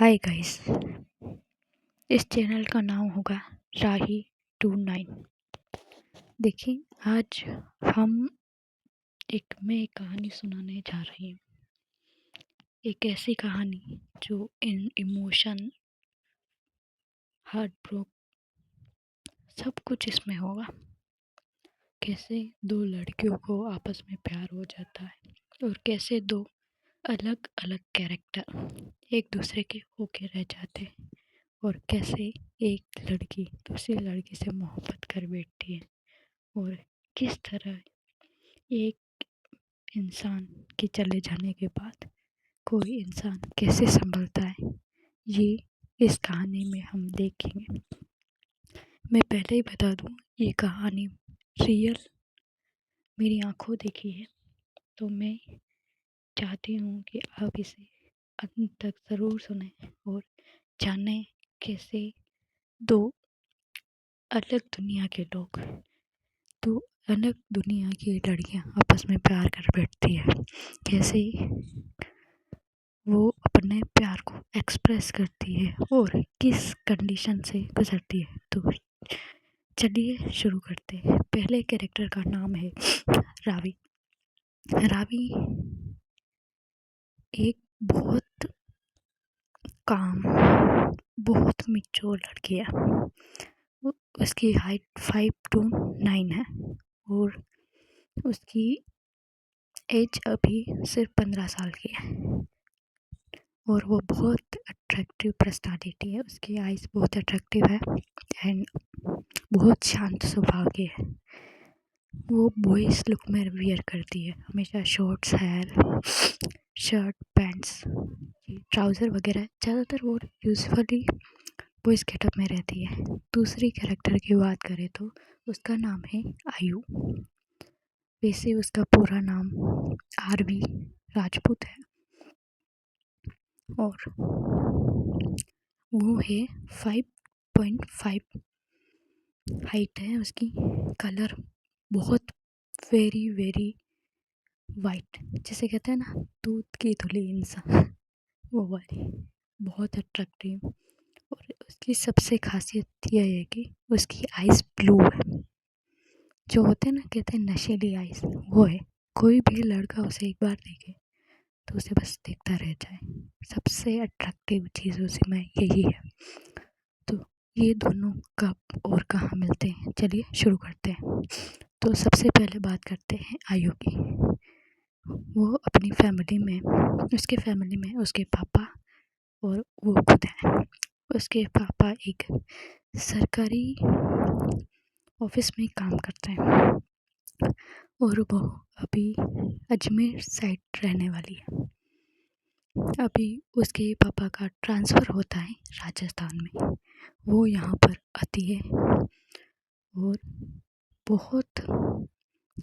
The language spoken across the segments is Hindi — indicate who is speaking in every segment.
Speaker 1: Hi guys. इस चैनल का नाम होगा राही29। देखिए, आज मैं एक कहानी सुनाने जा रही हूँ। एक ऐसी कहानी जो इमोशन, हार्ट ब्रोक, सब कुछ इसमें होगा। कैसे दो लड़कियों को आपस में प्यार हो जाता है और कैसे दो अलग अलग कैरेक्टर एक दूसरे के होके रह जाते हैं और कैसे एक लड़की दूसरी लड़की से मोहब्बत कर बैठती है और किस तरह एक इंसान के चले जाने के बाद कोई इंसान कैसे संभलता है, ये इस कहानी में हम देखेंगे। मैं पहले ही बता दूं, ये कहानी रियल मेरी आंखों देखी है, तो मैं चाहती हूँ कि आप इसे अंत तक ज़रूर सुने और जानें कैसे दो अलग दुनिया के लोग, दो अलग दुनिया की लड़कियां आपस में प्यार कर बैठती है, कैसे वो अपने प्यार को एक्सप्रेस करती है और किस कंडीशन से गुजरती है। तो चलिए शुरू करते हैं। पहले कैरेक्टर का नाम है रावी। रावी एक बहुत काम, बहुत मैच्योर लड़की है। उसकी हाइट 5'9" है और उसकी एज अभी सिर्फ 15 साल की है और वो बहुत अट्रैक्टिव पर्सनालिटी है। उसकी आइज़ बहुत अट्रैक्टिव है एंड बहुत शांत स्वभाव की है। वो बॉयज़ लुक में वियर करती है, हमेशा shorts, hair, shirt, pants, trouser वगैरह। ज़्यादातर वो यूजुअली बॉयज़ गेटअप में रहती है। दूसरी कैरेक्टर की बात करें तो उसका नाम है आयु। वैसे उसका पूरा नाम आरवी राजपूत है और वो है 5.5 हाइट है उसकी। कलर बहुत वेरी वेरी वाइट, जिसे कहते हैं ना दूध की धुली इंसान, वो वाली, बहुत अट्रैक्टिव। और उसकी सबसे खासियत यह है कि उसकी आइज़ ब्लू है, जो होते हैं ना, कहते हैं नशीली आइज़, वो है। कोई भी लड़का उसे एक बार देखे तो उसे बस देखता रह जाए। सबसे अट्रैक्टिव चीज़ उसी में यही है। तो ये दोनों कब और कहाँ मिलते हैं, चलिए शुरू करते हैं। तो सबसे पहले बात करते हैं आयु की। वो अपनी फैमिली में, उसके फैमिली में उसके पापा और वो खुद हैं। उसके पापा एक सरकारी ऑफिस में काम करते हैं और वो अभी अजमेर साइड रहने वाली है। अभी उसके पापा का ट्रांसफ़र होता है राजस्थान में। वो यहाँ पर आती है और बहुत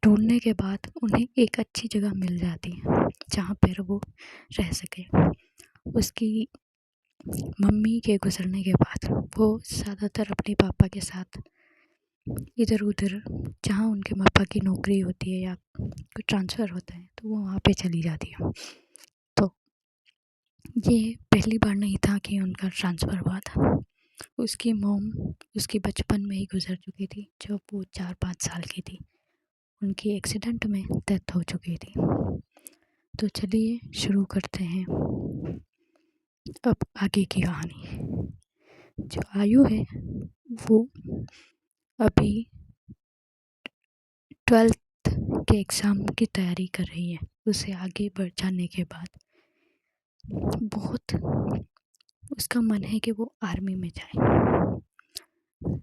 Speaker 1: ढूंढने के बाद उन्हें एक अच्छी जगह मिल जाती है जहाँ पर वो रह सके। उसकी मम्मी के गुजरने के बाद वो ज़्यादातर अपने पापा के साथ इधर उधर, जहाँ उनके पापा की नौकरी होती है या कोई ट्रांसफ़र होता है, तो वो वहाँ पे चली जाती है। तो ये पहली बार नहीं था कि उनका ट्रांसफ़र हुआ था। उसकी मॉम उसकी बचपन में ही गुजर चुकी थी, जब वो 4-5 साल की थी। उनकी एक्सीडेंट में डेथ हो चुकी थी। तो चलिए शुरू करते हैं अब आगे की कहानी। जो आयु है वो अभी 12th के एग्ज़ाम की तैयारी कर रही है। उसे आगे बढ़ जाने के बाद बहुत उसका मन है कि वो आर्मी में जाए,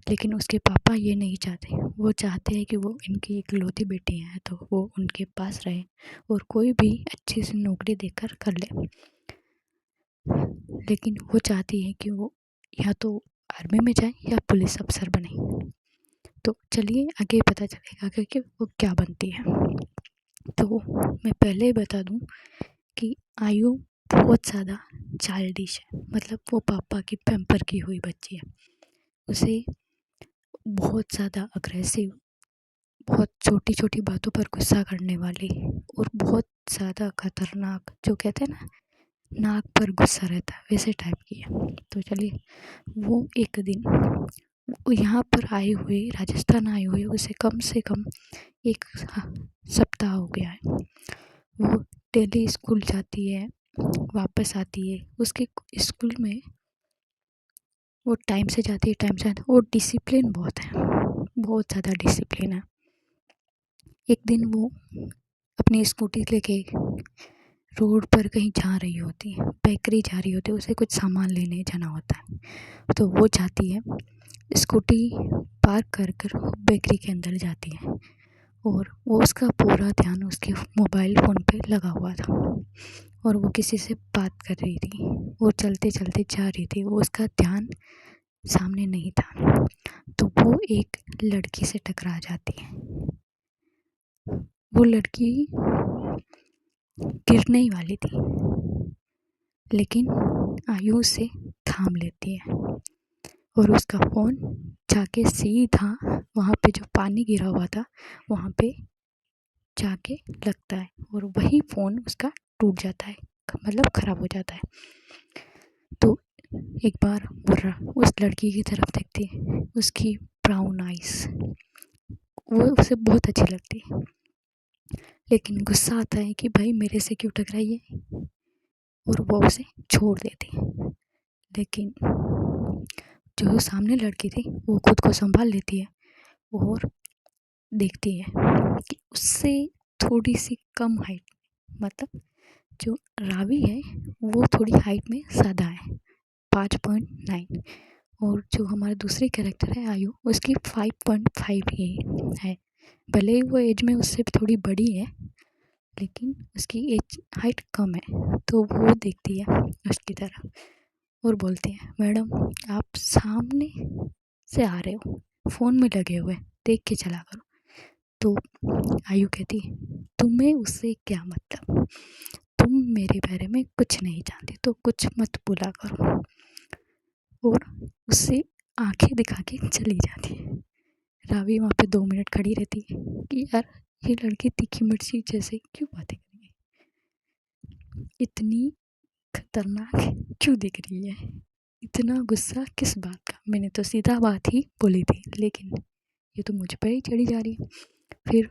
Speaker 1: लेकिन उसके पापा ये नहीं चाहते। वो चाहते हैं कि वो इनकी इकलौती बेटी है तो वो उनके पास रहे और कोई भी अच्छी सी नौकरी देकर कर ले। लेकिन वो चाहती है कि वो या तो आर्मी में जाए या पुलिस अफसर बने। तो चलिए आगे पता चलेगा कि वो क्या बनती है। तो मैं पहले ही बता दूं कि आयु बहुत ज़्यादा चाइल्डिश है, मतलब वो पापा की पैम्पर की हुई बच्ची है। उसे बहुत ज़्यादा अग्रेसिव, बहुत छोटी छोटी बातों पर गुस्सा करने वाली और बहुत ज़्यादा खतरनाक, जो कहते हैं ना नाक पर गुस्सा रहता है, वैसे टाइप की है। तो चलिए, वो एक दिन वो यहाँ पर आए हुए, राजस्थान आए हुए उसे कम से कम एक सप्ताह हो गया है। वो डेली स्कूल जाती है, वापस आती है। उसके स्कूल में वो टाइम से जाती है, टाइम से आती है। वो डिसिप्लिन बहुत है, बहुत ज़्यादा डिसिप्लिन है। एक दिन वो अपनी स्कूटी लेके रोड पर कहीं जा रही होती है, बेकरी जा रही होती है, उसे कुछ सामान लेने जाना होता है। तो वो जाती है, स्कूटी पार्क कर कर बेकरी के अंदर जाती है, और वो उसका पूरा ध्यान उसके मोबाइल फ़ोन पे लगा हुआ था, और वो किसी से बात कर रही थी। वो चलते चलते जा रही थी, वो उसका ध्यान सामने नहीं था। तो वो एक लड़की से टकरा जाती है। वो लड़की गिरने ही वाली थी, लेकिन आयु उसे थाम लेती है, और उसका फ़ोन जाके सीधा वहाँ पे जो पानी गिरा हुआ था वहाँ पे जाके लगता है, और वही फ़ोन उसका टूट जाता है, मतलब ख़राब हो जाता है। तो एक बार वो उस लड़की की तरफ देखती है, उसकी ब्राउन आइज़ वो उसे बहुत अच्छी लगती है, लेकिन गुस्सा आता है कि भाई मेरे से क्यों टकराई है, और वो उसे छोड़ देती है। लेकिन जो सामने लड़की थी वो खुद को संभाल लेती है, और देखती है कि उससे थोड़ी सी कम हाइट, मतलब जो रावी है वो थोड़ी हाइट में ज़्यादा है, 5.9, और जो हमारा दूसरी कैरेक्टर है आयु, उसकी 5.5 ही है। भले ही वो एज में उससे भी थोड़ी बड़ी है, लेकिन उसकी एज हाइट कम है। तो वो देखती है उसकी तरफ और बोलती है, मैडम आप सामने से आ रहे हो, फ़ोन में लगे हुए, देख के चला करो। तो आयु कहती है, तुम्हें उससे क्या मतलब, तुम मेरे बारे में कुछ नहीं जानती, तो कुछ मत बोला करो। और उससे आंखें दिखा के चली जाती है। रावी वहाँ पे 2 मिनट खड़ी रहती है कि यार ये लड़की तीखी मिर्ची जैसे क्यों बातें कर रही है, इतनी खतरनाक क्यों दिख रही है, इतना गुस्सा किस बात का। मैंने तो सीधा बात ही बोली थी, लेकिन ये तो मुझ पर ही चढ़ी जा रही है। फिर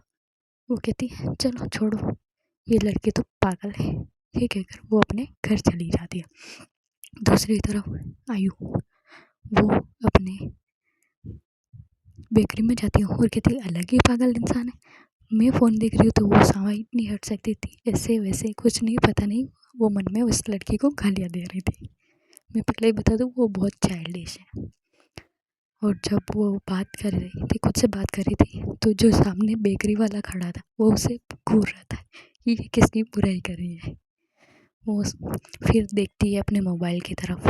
Speaker 1: वो कहती है चलो छोड़ो, ये लड़की तो पागल है, ये कहकर वो अपने घर चली जाती है। दूसरी तरफ आयु, वो अपने बेकरी में जाती है और कहती है अलग ही पागल इंसान है, मैं फ़ोन देख रही हूँ तो वो साइड नहीं हट सकती थी, ऐसे वैसे कुछ नहीं, पता नहीं वो मन में उस लड़की को गालियाँ दे रही थी। मैं पहले ही बता दूँ वो बहुत चाइल्डिश है। और जब वो बात कर रही थी, खुद से बात कर रही थी, तो जो सामने बेकरी वाला खड़ा था वो उसे घूर रहा था कि ये किसकी बुराई कर रही है। वो फिर देखती है अपने मोबाइल की तरफ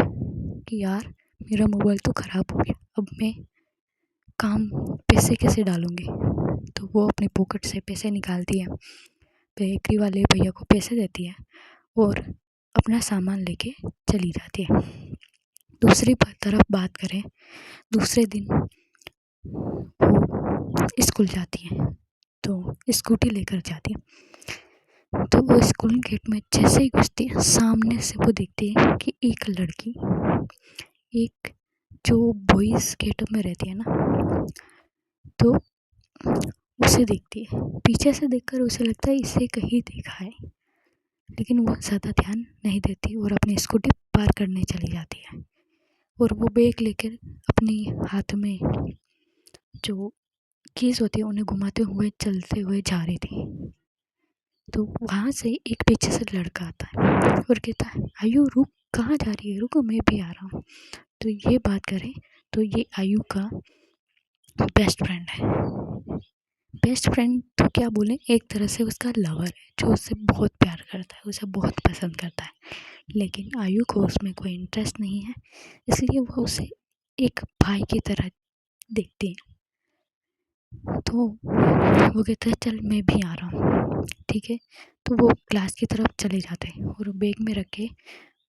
Speaker 1: कि यार मेरा मोबाइल तो ख़राब हो गया, अब मैं काम पैसे कैसे डालूँगी। तो वो अपनी पॉकेट से पैसे निकालती है, बेकरी वाले भैया को पैसे देती है और अपना सामान लेके चली जाती है। दूसरी तरफ बात करें, दूसरे दिन वो स्कूल जाती है, तो स्कूटी लेकर जाती है। तो वो स्कूल गेट में जैसे ही घुसती है, सामने से वो देखती है कि एक लड़की, एक जो बॉयज़ गेटअप में रहती है ना, तो उसे देखती है। पीछे से देखकर उसे लगता है इसे कहीं देखा है, लेकिन वो ज़्यादा ध्यान नहीं देती और अपनी स्कूटी पार करने चली जाती है। और वो बैग लेकर अपने हाथ में जो कीज़ होती है उन्हें घुमाते हुए चलते हुए जा रही थी। तो वहाँ से एक पीछे से लड़का आता है और कहता है आयु रुक, कहाँ जा रही है, रुको मैं भी आ रहा हूँ। तो ये बात करें तो ये आयु का बेस्ट फ्रेंड है। बेस्ट फ्रेंड तो क्या बोलें, एक तरह से उसका लवर है, जो उससे बहुत प्यार करता है, उसे बहुत पसंद करता है, लेकिन आयु को उसमें कोई इंटरेस्ट नहीं है, इसलिए वो उसे एक भाई की तरह देखती है। तो वो कहता है चल मैं भी आ रहा हूँ, ठीक है। तो वो क्लास की तरफ चले जाते हैं और बैग में रख के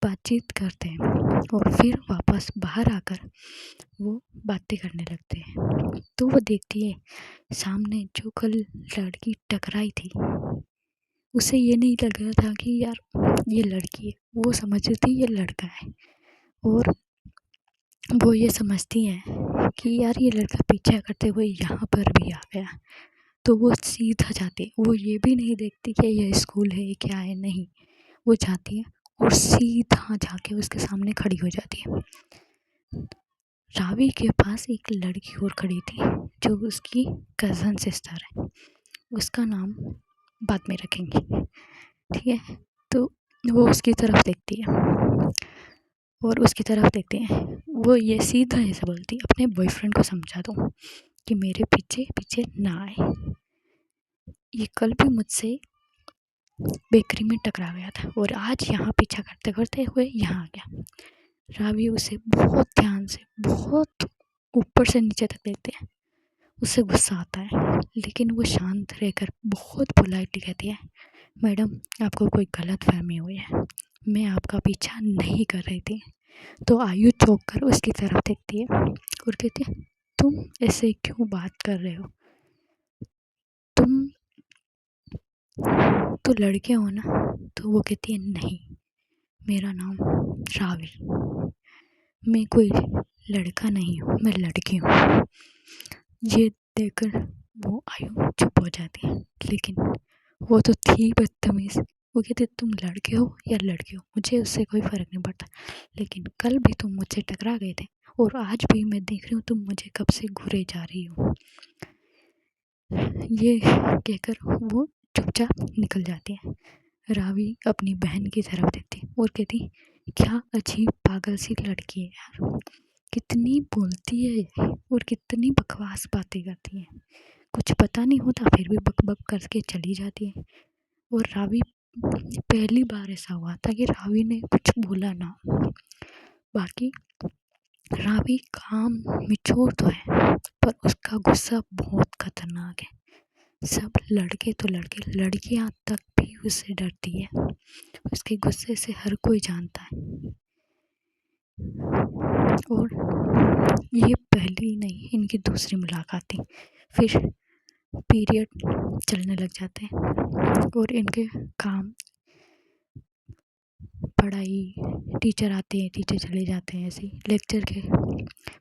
Speaker 1: बातचीत करते हैं, और फिर वापस बाहर आकर वो बातें करने लगते हैं। तो वो देखती है सामने जो कल लड़की टकराई थी उसे ये नहीं लग रहा था कि यार ये लड़की है, वो समझ रही थी ये लड़का है। और वो ये समझती है कि यार ये लड़का पीछा करते हुए यहाँ पर भी आ गया, तो वो सीधा जाती है। वो ये भी नहीं देखती कि ये स्कूल है क्या है, नहीं, वो जाती है और सीधा जाके उसके सामने खड़ी हो जाती है। रावी के पास एक लड़की और खड़ी थी जो उसकी कज़न सिस्टर है, उसका नाम बाद में रखेंगे, ठीक है। तो वो उसकी तरफ देखती है और उसकी तरफ देखते हैं, वो ये सीधा ऐसे बोलती है, अपने बॉयफ्रेंड को समझा दो कि मेरे पीछे पीछे ना आए, ये कल भी मुझसे बेकरी में टकरा गया था और आज यहाँ पीछा करते करते हुए यहाँ आ गया। रावी उसे बहुत ध्यान से, बहुत ऊपर से नीचे तक देखते हैं। उसे गुस्सा आता है, लेकिन वो शांत रहकर बहुत पोलाइटली कहती है, मैडम आपको कोई गलत फहमी हुई है, मैं आपका पीछा नहीं कर रही थी। तो आयु चौंक कर उसकी तरफ देखती है और कहती है, तुम ऐसे क्यों बात कर रहे हो, तुम तो लड़के हो ना। तो वो कहती है, नहीं, मेरा नाम रावी, मैं कोई लड़का नहीं हूँ, मैं लड़की हूँ। ये देखकर वो आयु चुप हो जाती है, लेकिन वो तो थी बदतमीज। वो कहती, तुम लड़के हो या लड़की हो, मुझे उससे कोई फ़र्क नहीं पड़ता, लेकिन कल भी तुम मुझसे टकरा गए थे और आज भी मैं देख रही हूँ तुम मुझे कब से घूरे जा रही हो। ये कहकर वो चुपचाप निकल जाती है। रावी अपनी बहन की तरफ देखती और कहती, क्या अजीब पागल सी लड़की है यार, कितनी बोलती है ये और कितनी बकवास बातें करती है, कुछ पता नहीं होता फिर भी बक बक करके चली जाती है। और रावी, पहली बार ऐसा हुआ था कि रावी ने कुछ बोला ना, बाकी रावी काम मिचोर तो है पर उसका गुस्सा बहुत खतरनाक है। सब लड़के तो लड़के, लड़कियां तक भी उससे डरती है, उसके गुस्से से हर कोई जानता है। और ये पहली नहीं, इनकी दूसरी मुलाकात थी। फिर पीरियड चलने लग जाते हैं और इनके काम, पढ़ाई, टीचर आते हैं टीचर चले जाते हैं, ऐसे ही लेक्चर के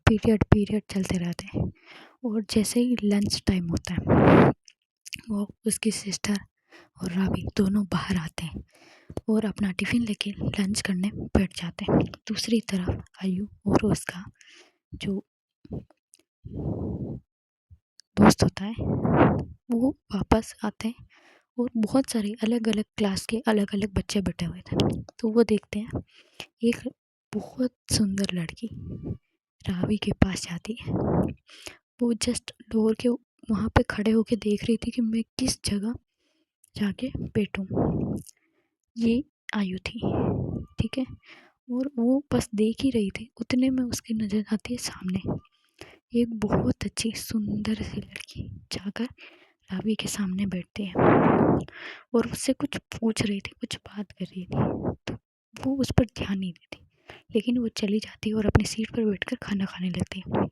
Speaker 1: पीरियड पीरियड चलते रहते हैं। और जैसे ही लंच टाइम होता है, वो उसकी सिस्टर और रावी दोनों बाहर आते हैं और अपना टिफ़िन लेके लंच करने बैठ जाते हैं। दूसरी तरफ आयु और उसका जो दोस्त होता है वो वापस आते हैं और बहुत सारे अलग अलग क्लास के अलग अलग बच्चे बैठे हुए थे। तो वो देखते हैं एक बहुत सुंदर लड़की रावी के पास जाती है। वो जस्ट डोर के वहाँ पे खड़े होके देख रही थी कि मैं किस जगह जाके बैठूं। ये आयु थी, ठीक है। और वो बस देख ही रही थी, उतने में उसकी नज़र आती है सामने एक बहुत अच्छी सुंदर सी लड़की जाकर रावी के सामने बैठती है और उससे कुछ पूछ रही थी, कुछ बात कर रही थी। तो वो उस पर ध्यान नहीं देती, लेकिन वो चली जाती है और अपनी सीट पर बैठकर खाना खाने लगती है।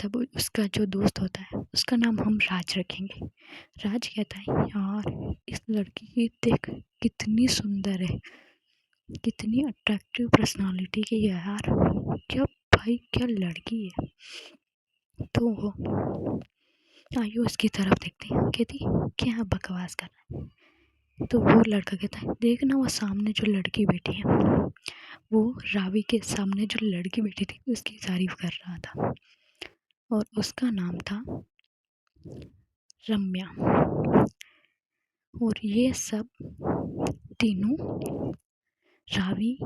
Speaker 1: तब उसका जो दोस्त होता है, उसका नाम हम राज रखेंगे। राज कहता है, यार इस लड़की की देख कितनी सुंदर है, कितनी अट्रैक्टिव पर्सनालिटी की है यार, क्या भाई क्या लड़की है। तो वो आयु उसकी तरफ देखती है, कहती क्या बकवास कर रहा है। तो वो लड़का कहता है, देखना वो सामने जो लड़की बैठी है, वो रावी के सामने जो लड़की बैठी थी उसकी तारीफ कर रहा था और उसका नाम था रम्या। और ये सब तीनों, रावी,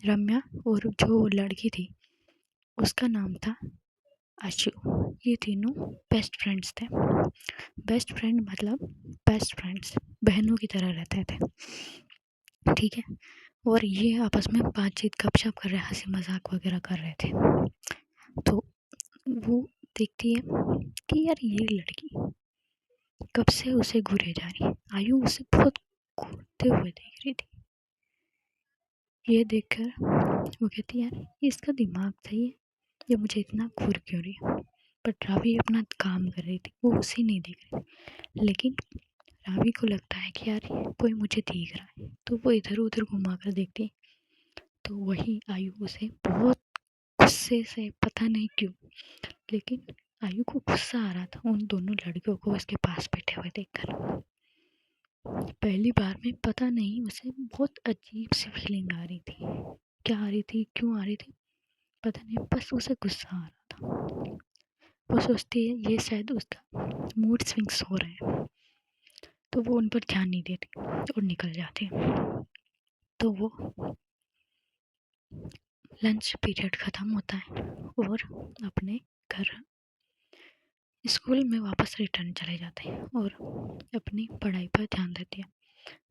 Speaker 1: रम्या और जो लड़की थी उसका नाम था आशु, ये तीनों बेस्ट फ्रेंड्स थे। बेस्ट फ्रेंड मतलब बेस्ट फ्रेंड्स, बहनों की तरह रहते थे, ठीक है। और ये आपस में बातचीत गपशप कर रहे, हंसी मजाक वगैरह कर रहे थे। तो वो देखती है कि यार ये लड़की कब से उसे घूरे जा रही है। आयु उसे बहुत घूरते हुए देख रही थी। ये देखकर वो कहती है, यार इसका दिमाग सही है, ये मुझे इतना घूर क्यों रही है। बट रावी अपना काम कर रही थी, वो उसे नहीं देख रही थी। लेकिन रावी को लगता है कि यार कोई मुझे देख रहा है, तो वो इधर उधर घुमा कर देखती है, तो वही आयु उसे बहुत गुस्से से, पता नहीं क्यों, लेकिन आयु को गुस्सा आ रहा था उन दोनों लड़कियों को उसके पास बैठे हुए देखकर। पहली बार में पता नहीं उसे बहुत अजीब सी फीलिंग आ रही थी, क्या आ रही थी, क्यों आ रही थी पता नहीं, बस उसे गुस्सा आ रहा था। वो सोचती है ये शायद उसका मूड स्विंग्स हो रहे हैं, तो वो उन पर ध्यान नहीं देती और निकल जाती है। तो वो लंच पीरियड ख़त्म होता है और अपने घर स्कूल में वापस रिटर्न चले जाते हैं और अपनी पढ़ाई पर ध्यान देती है।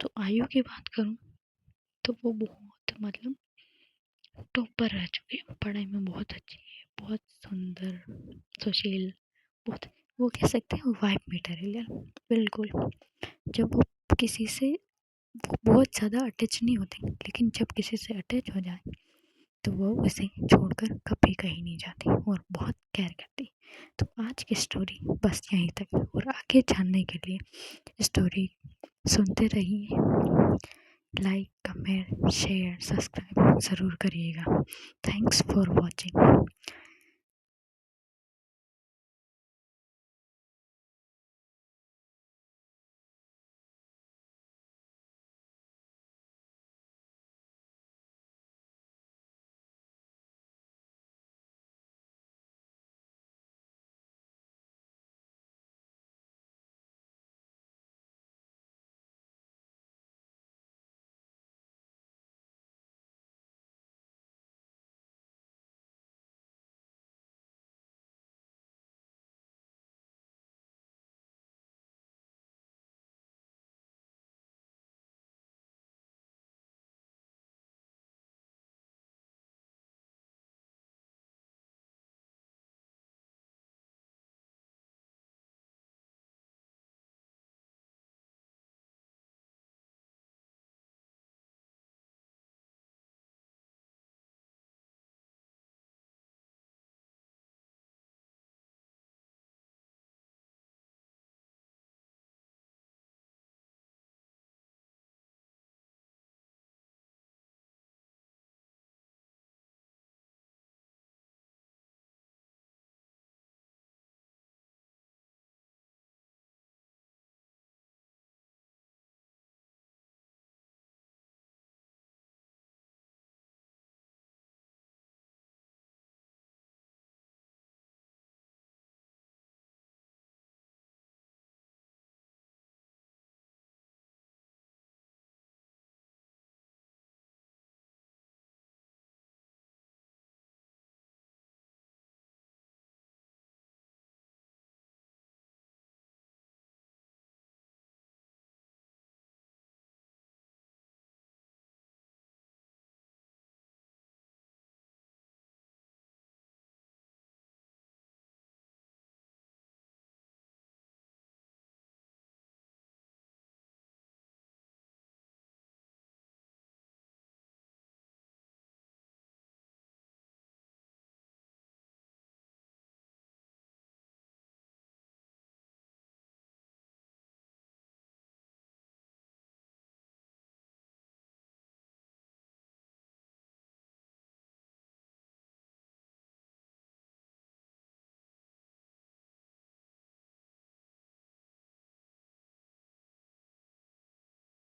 Speaker 1: तो आयु की बात करूँ तो वो बहुत मतलब टॉपर रह चुकी है, पढ़ाई में बहुत अच्छी है, बहुत सुंदर, सुशील, बहुत, वो कह सकते हैं वाइब मटेरियल बिल्कुल। जब वो किसी से वो बहुत ज़्यादा अटैच नहीं होती, लेकिन जब किसी से अटैच हो जाए तो वो उसे छोड़कर कभी कहीं नहीं जाती और बहुत केयर करती। तो आज की स्टोरी बस यहीं तक, और आगे जानने के लिए स्टोरी सुनते रहिए। लाइक, कमेंट, शेयर, सब्सक्राइब ज़रूर करिएगा। Thanks for watching.